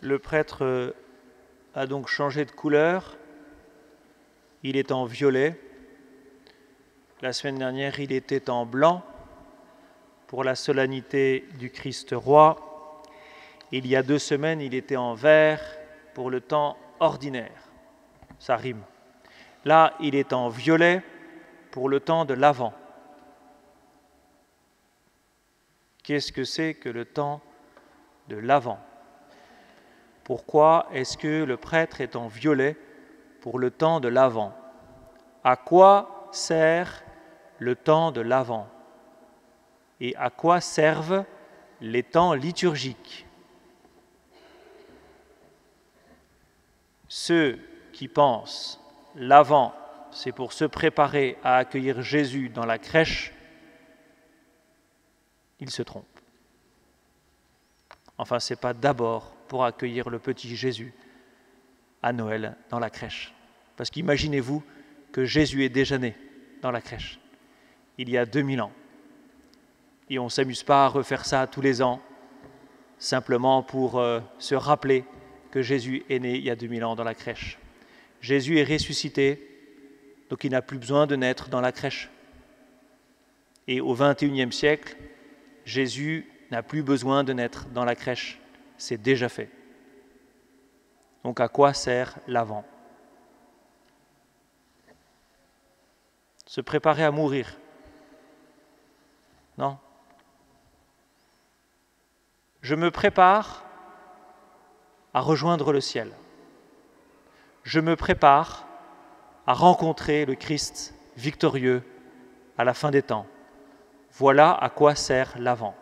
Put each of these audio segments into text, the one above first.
Le prêtre a donc changé de couleur. Il est en violet. La semaine dernière, il était en blanc pour la solennité du Christ roi. Il y a 2 semaines, il était en vert pour le temps ordinaire. Ça rime. Là, il est en violet pour le temps de l'Avent. Qu'est-ce que c'est que le temps de l'Avent? Pourquoi est-ce que le prêtre est en violet pour le temps de l'Avent? À quoi sert le temps de l'Avent? Et à quoi servent les temps liturgiques? Ceux qui pensent l'Avent, c'est pour se préparer à accueillir Jésus dans la crèche, ils se trompent. Enfin, ce n'est pas d'abord pour accueillir le petit Jésus à Noël dans la crèche. Parce qu'imaginez-vous que Jésus est déjà né dans la crèche, il y a 2000 ans. Et on ne s'amuse pas à refaire ça tous les ans, simplement pour se rappeler que Jésus est né il y a 2000 ans dans la crèche. Jésus est ressuscité, donc il n'a plus besoin de naître dans la crèche. Et au XXIe siècle, Jésus n'a plus besoin de naître dans la crèche. C'est déjà fait. Donc à quoi sert l'Avent? Se préparer à mourir? Non. Je me prépare à rejoindre le ciel. Je me prépare à rencontrer le Christ victorieux à la fin des temps. Voilà à quoi sert l'Avent.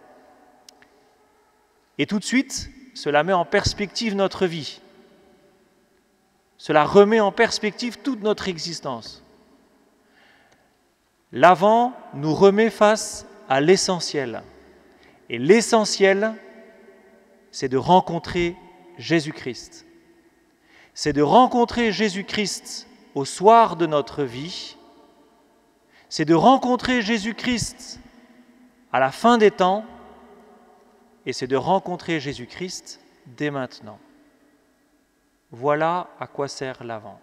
Et tout de suite, cela met en perspective notre vie. Cela remet en perspective toute notre existence. L'Avent nous remet face à l'essentiel. Et l'essentiel, c'est de rencontrer Jésus-Christ. C'est de rencontrer Jésus-Christ au soir de notre vie. C'est de rencontrer Jésus-Christ à la fin des temps. Et c'est de rencontrer Jésus-Christ dès maintenant. Voilà à quoi sert l'Avent.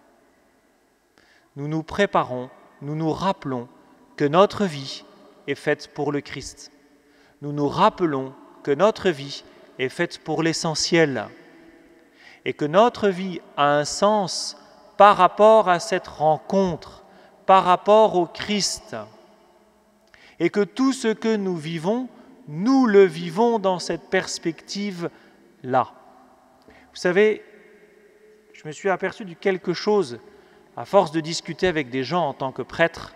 Nous nous préparons, nous nous rappelons que notre vie est faite pour le Christ. Nous nous rappelons que notre vie est faite pour l'essentiel et que notre vie a un sens par rapport à cette rencontre, par rapport au Christ, et que tout ce que nous vivons, nous le vivons dans cette perspective-là. Vous savez, je me suis aperçu de quelque chose à force de discuter avec des gens en tant que prêtre,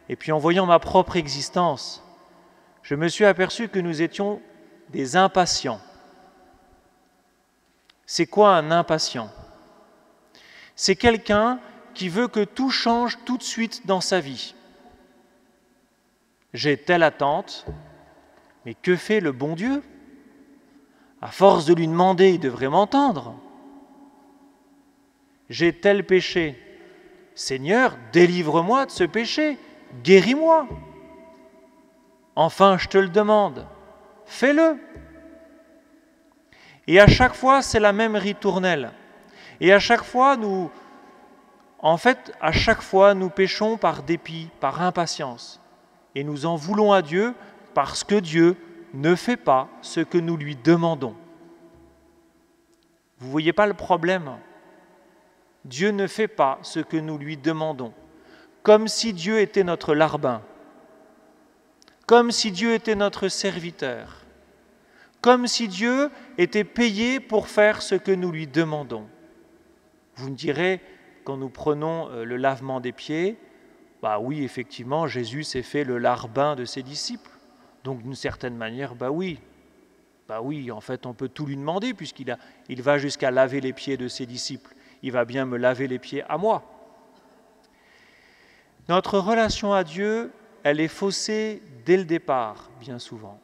et puis en voyant ma propre existence, je me suis aperçu que nous étions des impatients. C'est quoi un impatient? C'est quelqu'un qui veut que tout change tout de suite dans sa vie. J'ai telle attente, mais que fait le bon Dieu? À force de lui demander, il devrait m'entendre. J'ai tel péché. Seigneur, délivre-moi de ce péché, guéris-moi. Enfin, je te le demande, fais-le. Et à chaque fois, c'est la même ritournelle. Et à chaque fois, nous péchons par dépit, par impatience. Et nous en voulons à Dieu parce que Dieu ne fait pas ce que nous lui demandons. Vous ne voyez pas le problème? Dieu ne fait pas ce que nous lui demandons. Comme si Dieu était notre larbin. Comme si Dieu était notre serviteur. Comme si Dieu était payé pour faire ce que nous lui demandons. Vous me direz, quand nous prenons le lavement des pieds, bah oui, effectivement, Jésus s'est fait le larbin de ses disciples. Donc d'une certaine manière, bah oui, en fait, on peut tout lui demander puisqu'il va jusqu'à laver les pieds de ses disciples. Il va bien me laver les pieds à moi. Notre relation à Dieu, elle est faussée dès le départ, bien souvent,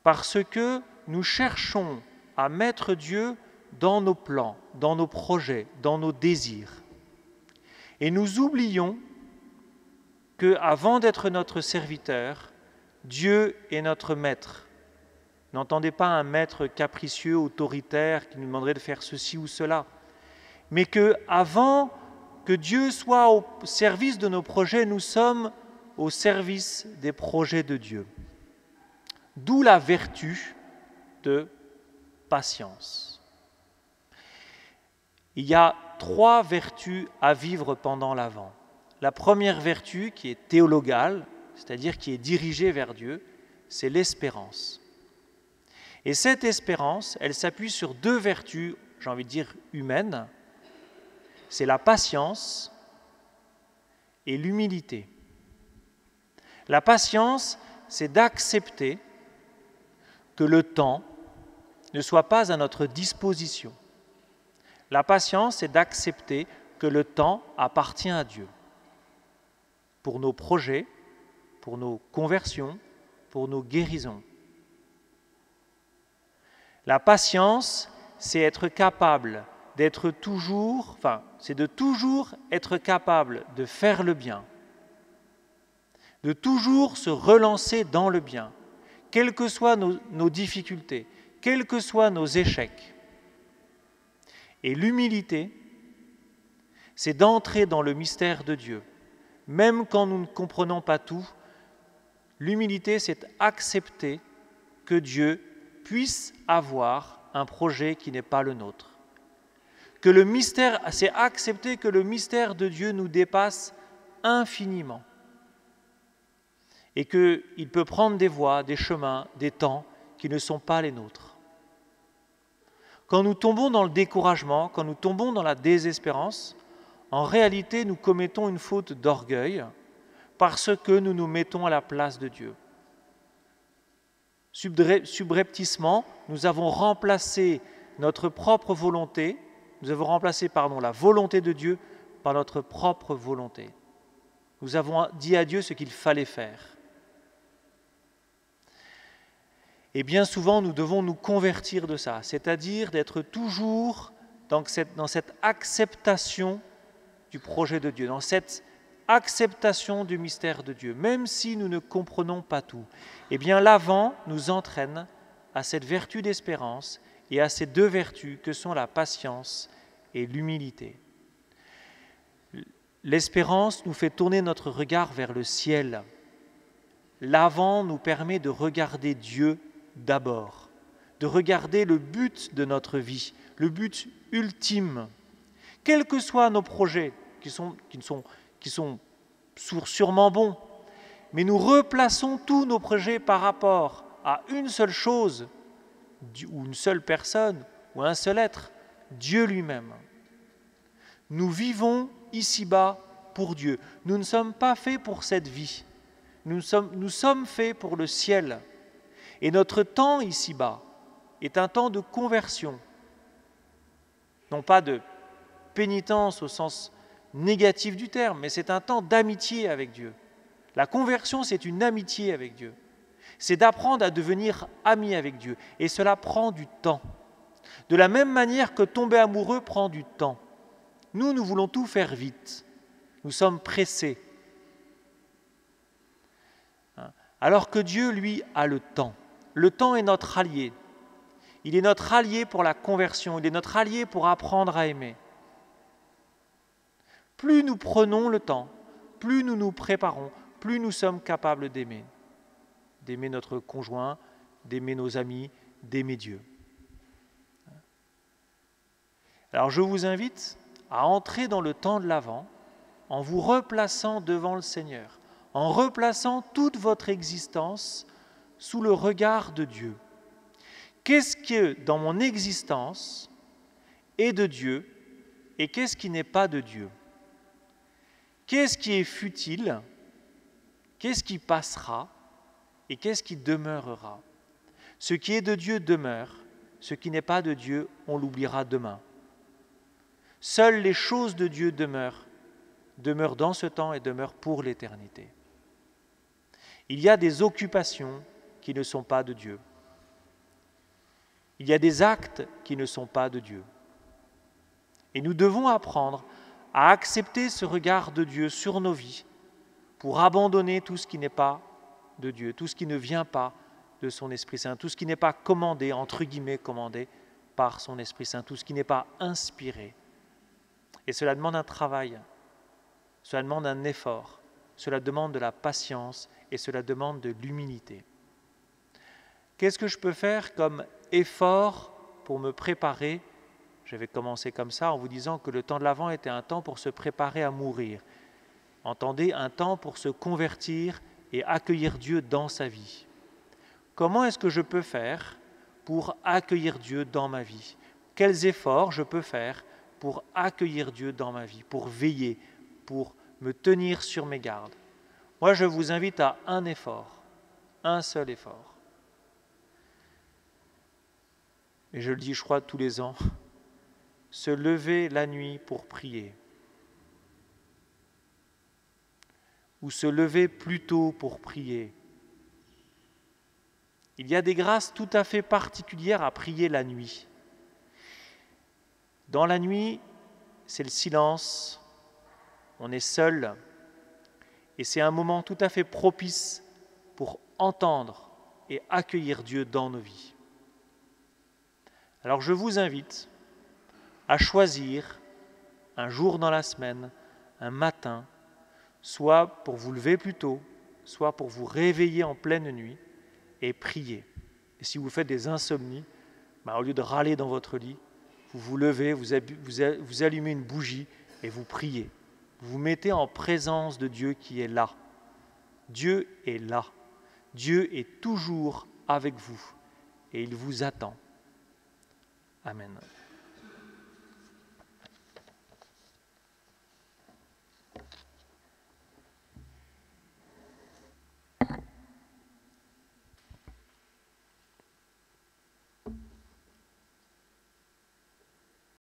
parce que nous cherchons à mettre Dieu dans nos plans, dans nos projets, dans nos désirs. Et nous oublions qu'avant d'être notre serviteur, Dieu est notre maître. N'entendez pas un maître capricieux, autoritaire, qui nous demanderait de faire ceci ou cela. Mais que, avant que Dieu soit au service de nos projets, nous sommes au service des projets de Dieu. D'où la vertu de patience. Il y a 3 vertus à vivre pendant l'Avent. La première vertu, qui est théologale, c'est-à-dire qui est dirigée vers Dieu, c'est l'espérance. Et cette espérance, elle s'appuie sur 2 vertus, j'ai envie de dire humaines, c'est la patience et l'humilité. La patience, c'est d'accepter que le temps ne soit pas à notre disposition. La patience, c'est d'accepter que le temps appartient à Dieu. Pour nos projets, pour nos conversions, pour nos guérisons. La patience, c'est être capable d'être toujours, c'est de toujours être capable de faire le bien, de toujours se relancer dans le bien, quelles que soient nos difficultés, quels que soient nos échecs. Et l'humilité, c'est d'entrer dans le mystère de Dieu, même quand nous ne comprenons pas tout. L'humilité, c'est accepter que Dieu puisse avoir un projet qui n'est pas le nôtre. Que le mystère, c'est accepter que le mystère de Dieu nous dépasse infiniment et qu'il peut prendre des voies, des chemins, des temps qui ne sont pas les nôtres. Quand nous tombons dans le découragement, quand nous tombons dans la désespérance, en réalité, nous commettons une faute d'orgueil parce que nous nous mettons à la place de Dieu. Subrepticement, nous avons remplacé notre propre volonté, nous avons remplacé la volonté de Dieu par notre propre volonté. Nous avons dit à Dieu ce qu'il fallait faire. Et bien souvent, nous devons nous convertir de ça, c'est-à-dire d'être toujours dans cette acceptation du projet de Dieu, dans cette acceptation du mystère de Dieu, même si nous ne comprenons pas tout. Eh bien, l'Avent nous entraîne à cette vertu d'espérance et à ces 2 vertus que sont la patience et l'humilité. L'espérance nous fait tourner notre regard vers le ciel. L'Avent nous permet de regarder Dieu d'abord, de regarder le but de notre vie, le but ultime. Quels que soient nos projets, qui sont sûrement bons, mais nous replaçons tous nos projets par rapport à une seule chose, ou une seule personne, ou un seul être, Dieu lui-même. Nous vivons ici-bas pour Dieu. Nous ne sommes pas faits pour cette vie. Nous sommes faits pour le ciel. Et notre temps ici-bas est un temps de conversion. Non pas de pénitence au sens négatif du terme, mais c'est un temps d'amitié avec Dieu. La conversion, c'est une amitié avec Dieu. C'est d'apprendre à devenir ami avec Dieu. Et cela prend du temps. De la même manière que tomber amoureux prend du temps. Nous voulons tout faire vite. Nous sommes pressés. Alors que Dieu, lui, a le temps. Le temps est notre allié. Il est notre allié pour la conversion. Il est notre allié pour apprendre à aimer. Plus nous prenons le temps, plus nous nous préparons, plus nous sommes capables d'aimer. D'aimer notre conjoint, d'aimer nos amis, d'aimer Dieu. Alors je vous invite à entrer dans le temps de l'Avent en vous replaçant devant le Seigneur, en replaçant toute votre existence sous le regard de Dieu. Qu'est-ce que dans mon existence est de Dieu et qu'est-ce qui n'est pas de Dieu? Qu'est-ce qui est futile? Qu'est-ce qui passera? Et qu'est-ce qui demeurera? Ce qui est de Dieu demeure, ce qui n'est pas de Dieu, on l'oubliera demain. Seules les choses de Dieu demeurent dans ce temps et demeurent pour l'éternité. Il y a des occupations qui ne sont pas de Dieu. Il y a des actes qui ne sont pas de Dieu. Et nous devons apprendre à accepter ce regard de Dieu sur nos vies pour abandonner tout ce qui n'est pas de Dieu, tout ce qui ne vient pas de son Esprit Saint, tout ce qui n'est pas commandé, entre guillemets commandé, par son Esprit Saint, tout ce qui n'est pas inspiré. Et cela demande un travail, cela demande un effort, cela demande de la patience et cela demande de l'humilité. Qu'est-ce que je peux faire comme effort pour me préparer? J'avais commencé comme ça en vous disant que le temps de l'Avent était un temps pour se préparer à mourir. Entendez, un temps pour se convertir et accueillir Dieu dans sa vie. Comment est-ce que je peux faire pour accueillir Dieu dans ma vie? Quels efforts je peux faire pour accueillir Dieu dans ma vie, pour veiller, pour me tenir sur mes gardes? Moi, je vous invite à un effort, un seul effort. Et je le dis, je crois, tous les ans, se lever la nuit pour prier, ou se lever plus tôt pour prier. Il y a des grâces tout à fait particulières à prier la nuit. Dans la nuit, c'est le silence, on est seul, et c'est un moment tout à fait propice pour entendre et accueillir Dieu dans nos vies. Alors je vous invite à choisir un jour dans la semaine, un matin, soit pour vous lever plus tôt, soit pour vous réveiller en pleine nuit et prier. Et si vous faites des insomnies, au lieu de râler dans votre lit, vous vous levez, vous allumez une bougie et vous priez. Vous vous mettez en présence de Dieu qui est là. Dieu est là. Dieu est toujours avec vous et il vous attend. Amen.